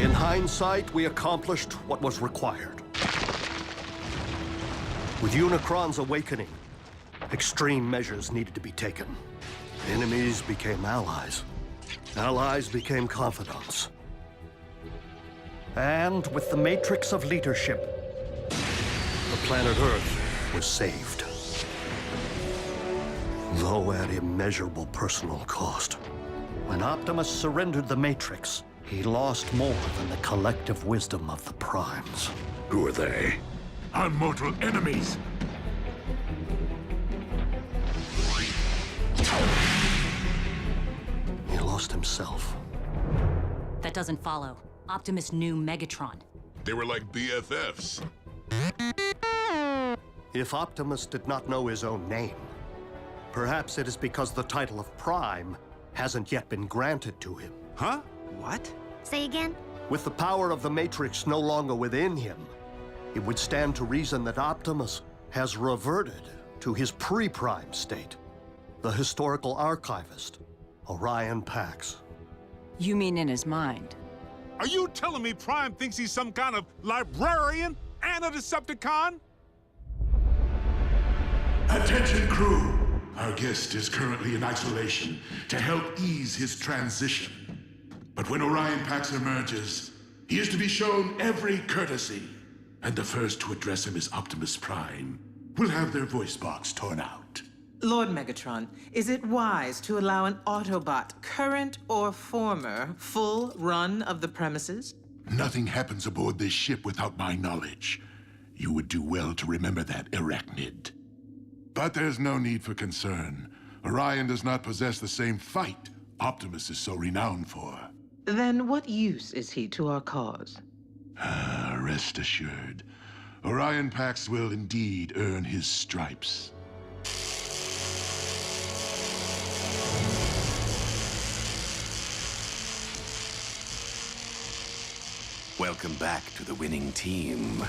In hindsight, we accomplished what was required. With Unicron's awakening, extreme measures needed to be taken. Enemies became allies. Allies became confidants. And with the matrix of leadership, the planet Earth was saved. Though at immeasurable personal cost. When Optimus surrendered the matrix, he lost more than the collective wisdom of the Primes. Who are they? Our mortal enemies! He lost himself. That doesn't follow. Optimus knew Megatron. They were like BFFs. If Optimus did not know his own name, perhaps it is because the title of Prime hasn't yet been granted to him. Huh? What? Say again? With the power of the Matrix no longer within him, it would stand to reason that Optimus has reverted to his pre-Prime state. The historical archivist, Orion Pax. You mean in his mind? Are you telling me Prime thinks he's some kind of librarian and a Decepticon? Attention, crew! Our guest is currently in isolation to help ease his transition. But when Orion Pax emerges, he is to be shown every courtesy. And the first to address him is Optimus Prime. Will have their voice box torn out. Lord Megatron, is it wise to allow an Autobot, current or former, full run of the premises? Nothing happens aboard this ship without my knowledge. You would do well to remember that, Arachnid. But there's no need for concern. Orion does not possess the same fight Optimus is so renowned for. Then what use is he to our cause? Rest assured, Orion Pax will indeed earn his stripes. Welcome back to the winning team.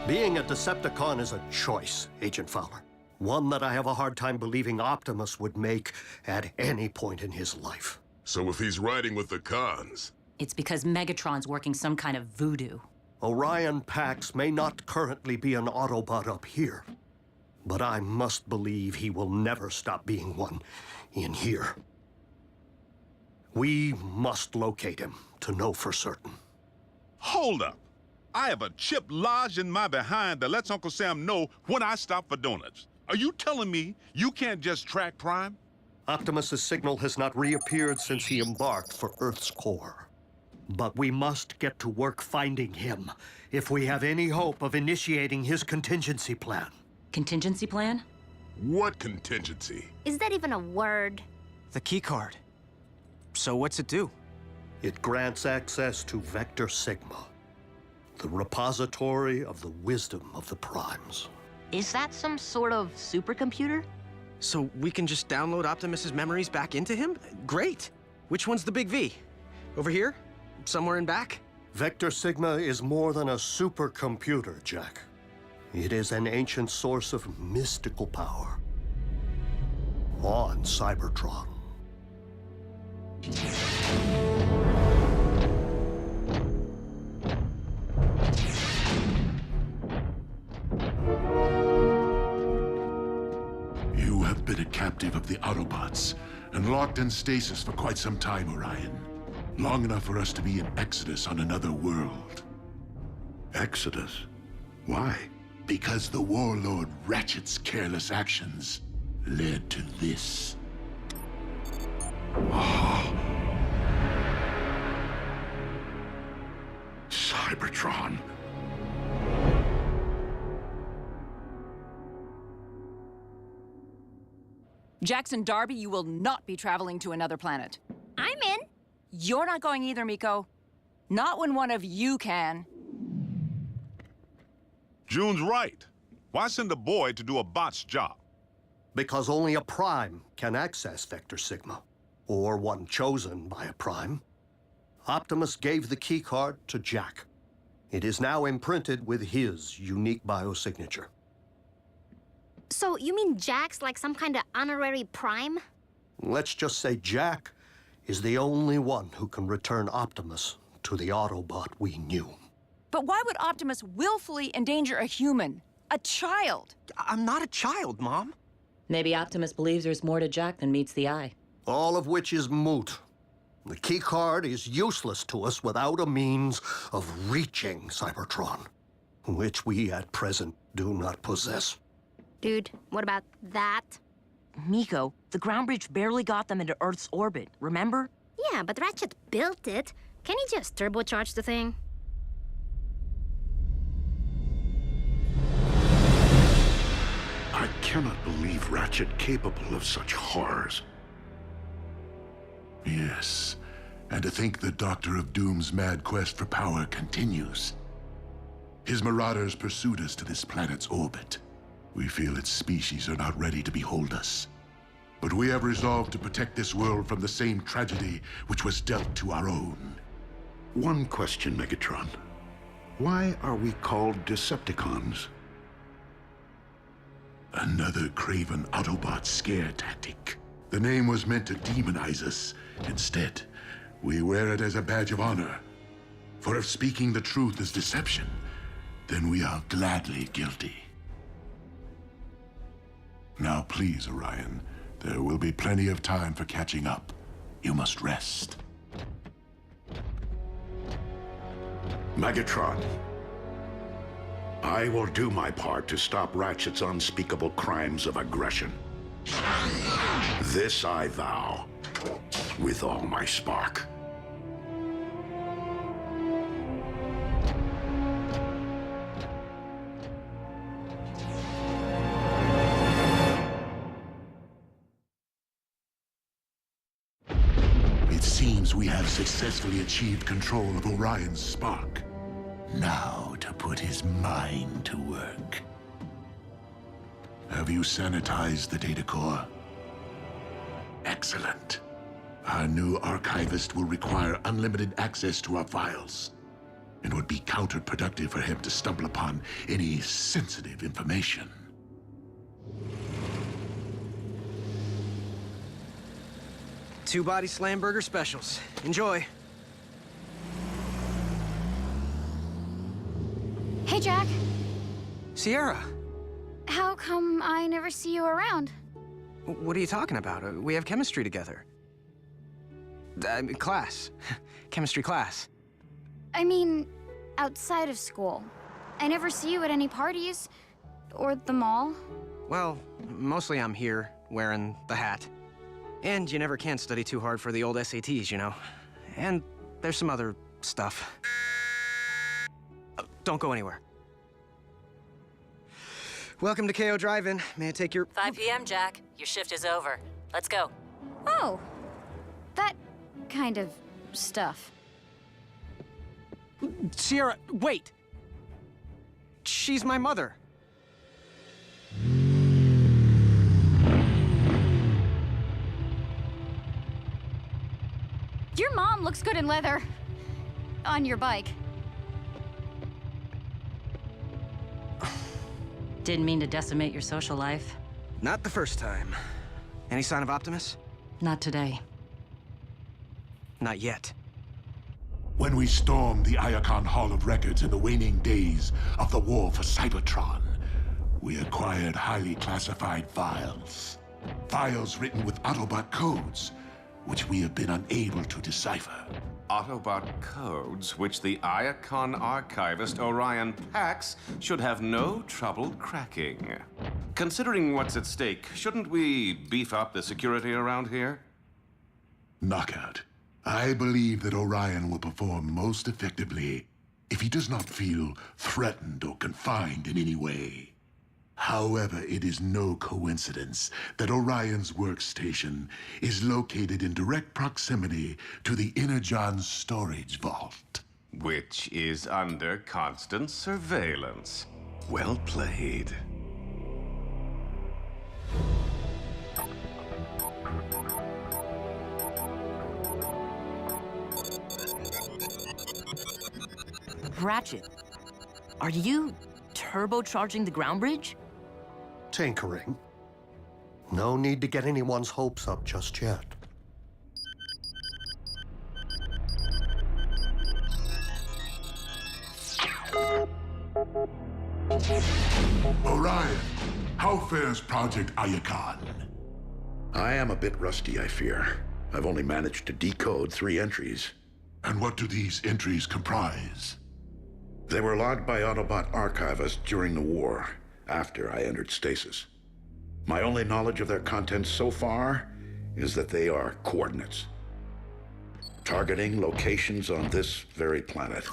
Being a Decepticon is a choice, Agent Fowler. One that I have a hard time believing Optimus would make at any point in his life. So if he's riding with the cons, It's because Megatron's working some kind of voodoo. Orion Pax may not currently be an Autobot up here, but I must believe he will never stop being one in here. We must locate him to know for certain. Hold up. I have a chip lodged in my behind that lets Uncle Sam know when I stop for donuts. Are you telling me you can't just track Prime? Optimus's signal has not reappeared since he embarked for Earth's core. But we must get to work finding him if we have any hope of initiating his contingency plan. Contingency plan? what contingency? Is that even a word? The key card. So what's it do? It grants access to Vector Sigma, the repository of the wisdom of the Primes. Is that some sort of supercomputer? So we can just download Optimus's memories back into him? Great! Which one's the big V? Over here? Somewhere in back? Vector Sigma is more than a supercomputer, Jack. It is an ancient source of mystical power on Cybertron. You have been a captive of the Autobots and locked in stasis for quite some time, Orion. Long enough for us to be in Exodus on another world. Exodus? Why? Because the warlord Ratchet's careless actions led to this. Cybertron. Jackson Darby, you will not be traveling to another planet. I'm in. You're not going either, Miko. Not when one of you can. June's right. Why send a boy to do a bot's job? Because only a Prime can access Vector Sigma, or one chosen by a Prime. Optimus gave the keycard to Jack. It is now imprinted with his unique biosignature. So you mean Jack's like some kind of honorary Prime? Let's just say Jack is the only one who can return Optimus to the Autobot we knew. But why would Optimus willfully endanger a human? A child? I'm not a child, Mom. Maybe Optimus believes there's more to Jack than meets the eye. All of which is moot. The keycard is useless to us without a means of reaching Cybertron, which we at present do not possess. Dude, what about that? Miko, the ground bridge barely got them into Earth's orbit, remember? Yeah, but Ratchet built it. Can he just turbocharge the thing? I cannot believe Ratchet capable of such horrors. Yes, and to think the Doctor of Doom's mad quest for power continues. His marauders pursued us to this planet's orbit. We feel its species are not ready to behold us. But we have resolved to protect this world from the same tragedy which was dealt to our own. One question, Megatron. Why are we called Decepticons? Another craven Autobot scare tactic. The name was meant to demonize us. Instead, we wear it as a badge of honor. For if speaking the truth is deception, then we are gladly guilty. Now please, Orion, there will be plenty of time for catching up. You must rest. Megatron, I will do my part to stop Ratchet's unspeakable crimes of aggression. This I vow, with all my spark. It seems we have successfully achieved control of Orion's spark. Now to put his mind to work. Have you sanitized the data core? Excellent. Our new archivist will require unlimited access to our files. It would be counterproductive for him to stumble upon any sensitive information. Two-body slam burger specials. Enjoy. Hey, Jack. Sierra, How come I never see you around? what are you talking about? We have chemistry together. Class. Chemistry class. I mean, outside of school. I never see you at any parties. Or the mall. Well, mostly I'm here, wearing the hat. And you never can study too hard for the old SATs, you know? And there's some other stuff. Don't go anywhere. Welcome to KO Drive-In. May I take your... 5 p.m., Jack. Your shift is over. Let's go. Oh. That kind of stuff. Sierra, wait! She's my mother. Your mom looks good in leather. On your bike. Didn't mean to decimate your social life. Not the first time. Any sign of Optimus? Not today. Not yet. When we stormed the Iacon Hall of Records in the waning days of the war for Cybertron, we acquired highly classified files. Files written with Autobot codes, which we have been unable to decipher. Autobot codes, which the Iacon archivist Orion Pax should have no trouble cracking. Considering what's at stake, shouldn't we beef up the security around here? Knockout. I believe that Orion will perform most effectively if he does not feel threatened or confined in any way. However, it is no coincidence that Orion's workstation is located in direct proximity to the Energon storage vault. Which is under constant surveillance. Well played. Ratchet, are you turbocharging the ground bridge? Tinkering. No need to get anyone's hopes up just yet. Orion, how fares Project Iacon? I am a bit rusty, I fear. I've only managed to decode 3 entries. And what do these entries comprise? They were logged by Autobot archivists during the war, after I entered stasis. My only knowledge of their contents so far is that they are coordinates, targeting locations on this very planet.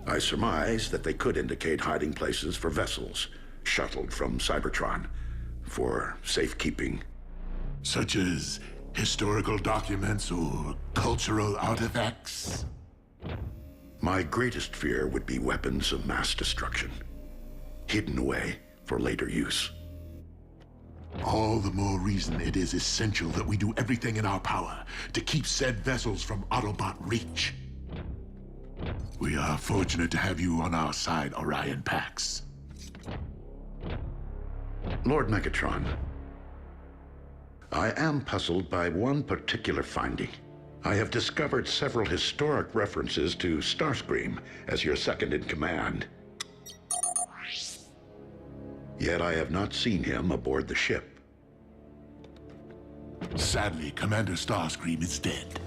I surmise that they could indicate hiding places for vessels shuttled from Cybertron for safekeeping. Such as historical documents or cultural artifacts? My greatest fear would be weapons of mass destruction, hidden away for later use. All the more reason it is essential that we do everything in our power to keep said vessels from Autobot reach. We are fortunate to have you on our side, Orion Pax. Lord Megatron, I am puzzled by one particular finding. I have discovered several historic references to Starscream as your second-in-command. Yet I have not seen him aboard the ship. Sadly, Commander Starscream is dead.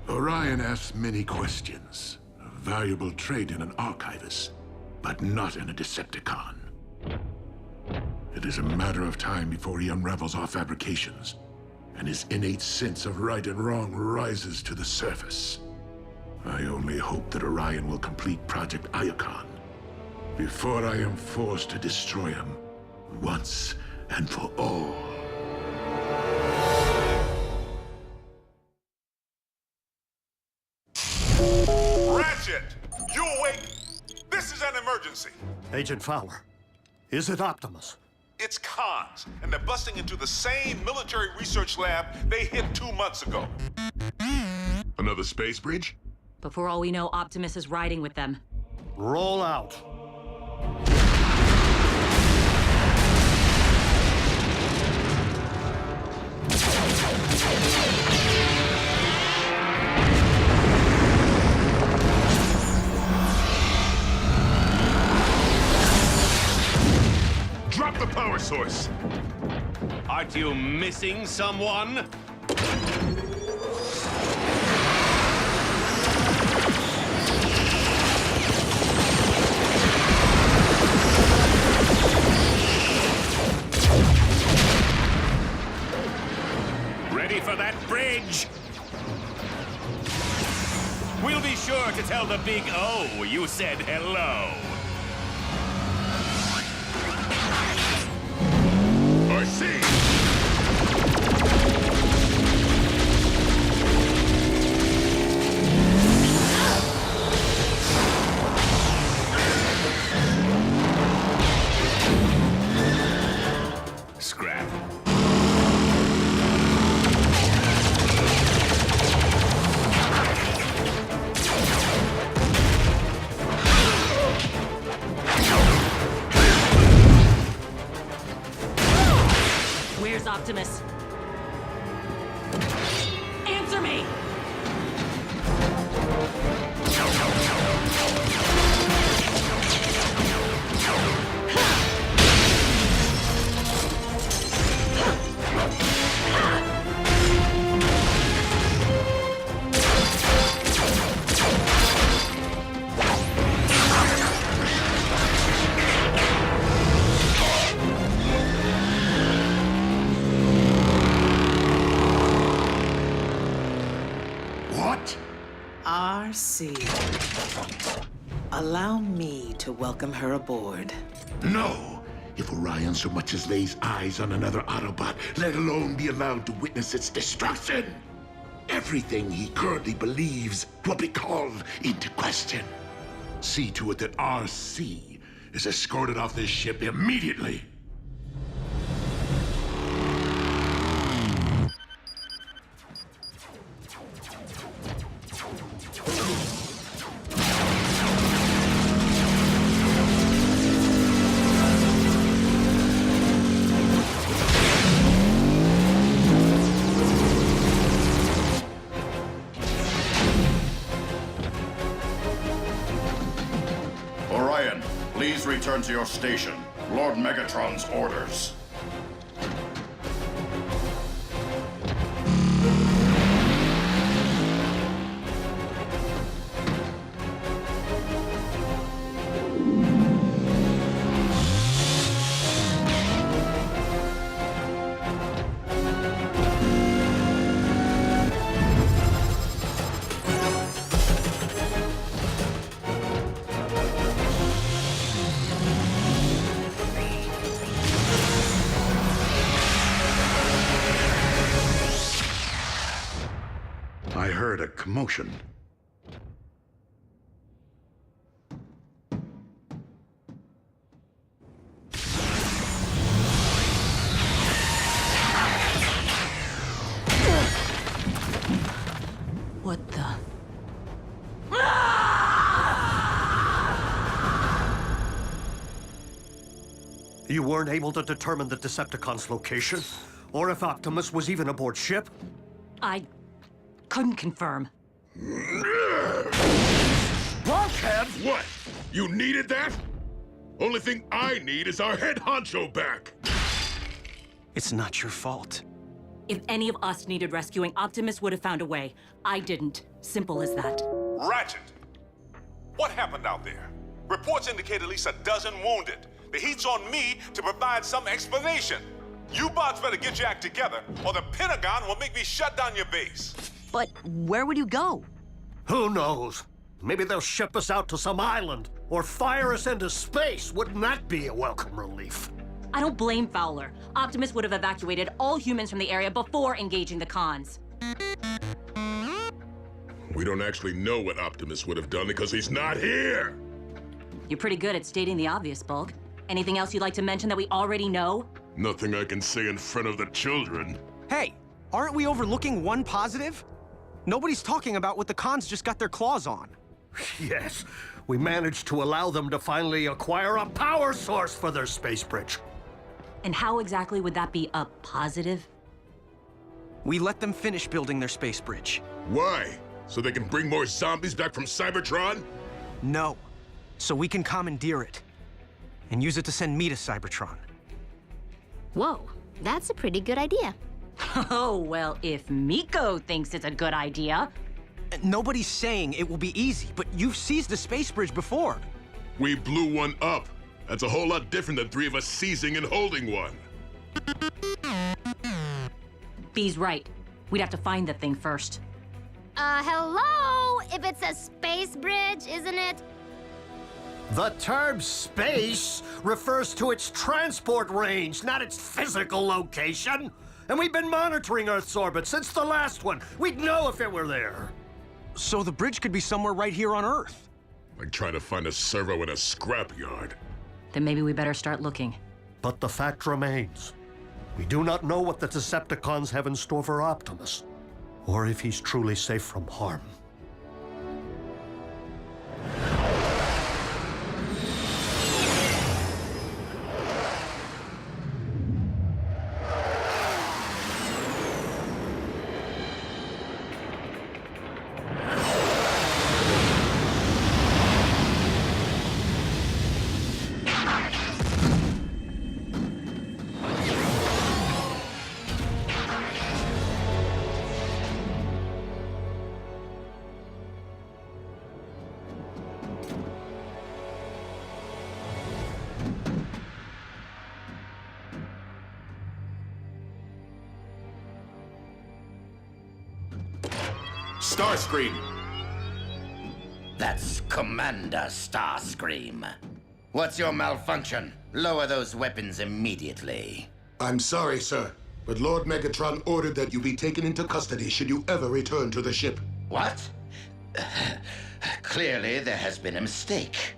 Orion asks many questions. A valuable trait in an archivist, but not in a Decepticon. It is a matter of time before he unravels our fabrications, and his innate sense of right and wrong rises to the surface. I only hope that Orion will complete Project Iacon before I am forced to destroy him once and for all. Ratchet! You awake? This is an emergency. Agent Fowler, is it Optimus? It's cons, and they're busting into the same military research lab they hit 2 months ago. Another space bridge? But for all we know, Optimus is riding with them. Roll out. Drop the power source! Aren't you missing someone? Ready for that bridge? We'll be sure to tell the big O you said hello. I see! Scrap. Where's Optimus? Answer me! RC. Allow me to welcome her aboard. No! If Orion so much as lays eyes on another Autobot, let alone be allowed to witness its destruction, everything he currently believes will be called into question. See to it that RC is escorted off this ship immediately. Orion, please return to your station. Lord Megatron's orders. I heard a commotion. What the? You weren't able to determine the Decepticons' location? Or if Optimus was even aboard ship? I couldn't confirm. Blockhead? What? You needed that? Only thing I need is our head honcho back. It's not your fault. If any of us needed rescuing, Optimus would have found a way. I didn't. Simple as that. Ratchet! What happened out there? Reports indicate at least a dozen wounded. The heat's on me to provide some explanation. You bots better get your act together, or the Pentagon will make me shut down your base. But where would you go? Who knows? Maybe they'll ship us out to some island, or fire us into space. Wouldn't that be a welcome relief? I don't blame Fowler. Optimus would have evacuated all humans from the area before engaging the cons. We don't actually know what Optimus would have done because he's not here. You're pretty good at stating the obvious, Bulk. Anything else you'd like to mention that we already know? Nothing I can say in front of the children. Hey, aren't we overlooking one positive? Nobody's talking about what the cons just got their claws on. Yes, we managed to allow them to finally acquire a power source for their space bridge. And how exactly would that be a positive? We let them finish building their space bridge. Why? So they can bring more zombies back from Cybertron? No, so we can commandeer it and use it to send me to Cybertron. Whoa, that's a pretty good idea. Oh, well, if Miko thinks it's a good idea. Nobody's saying it will be easy, but you've seized the space bridge before. We blew one up. That's a whole lot different than three of us seizing and holding one. B's right. We'd have to find the thing first. Hello? If it's a space bridge, isn't it? The term space refers to its transport range, not its physical location. And we've been monitoring Earth's orbit since the last one. We'd know if it were there. So the bridge could be somewhere right here on Earth. Like trying to find a servo in a scrapyard. Then maybe we better start looking. But the fact remains, we do not know what the Decepticons have in store for Optimus, or if he's truly safe from harm. Starscream! That's Commander Starscream. What's your malfunction? Lower those weapons immediately. I'm sorry, sir, but Lord Megatron ordered that you be taken into custody should you ever return to the ship. What? Clearly, there has been a mistake.